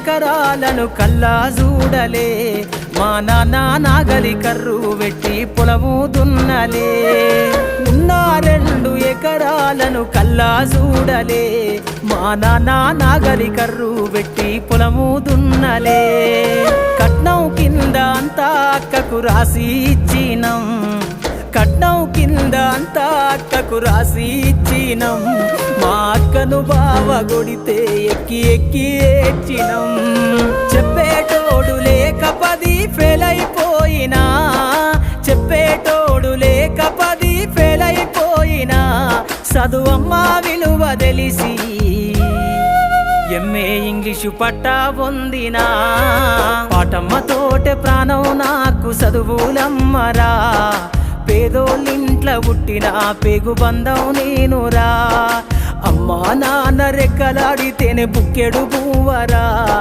ఎకరాలను కల్లా చూడలే మా నాన్న నాగలి కర్రు వెట్టి పొలము దున్నలే ఉన్న 2 ఎకరాలను కల్లా చూడలే మా నాన్న నాగలి కర్రు వెట్టి పొలము దున్నలే కట్నం కింద అంతా అక్కకు రాసి ఇచ్చినం కట్నం కింద అంతా అక్కకు రాసి ఇచ్చినం మా అక్కను బావ కొడితే ఎక్కి ఎక్కి ఏడ్చినం చెప్పేటోడు లేక 10 ఫెయిల్ అయిపోయినా చెప్పేటోడు లేక 10 ఫెయిల్ అయిపోయినా చదువమ్మ విలువ తెలిసి ఎంఏ ఇంగ్లీషు పట్టా పొందినా పాటమ్మతోటే ప్రాణం నాకు చదువులమ్మరా పేదోళ్ళింట్ల పుట్టిన పేగు బంధం నేనురా అమ్మా నాన్న రెక్కలాడితేనే బుక్కెడు పువ్వరా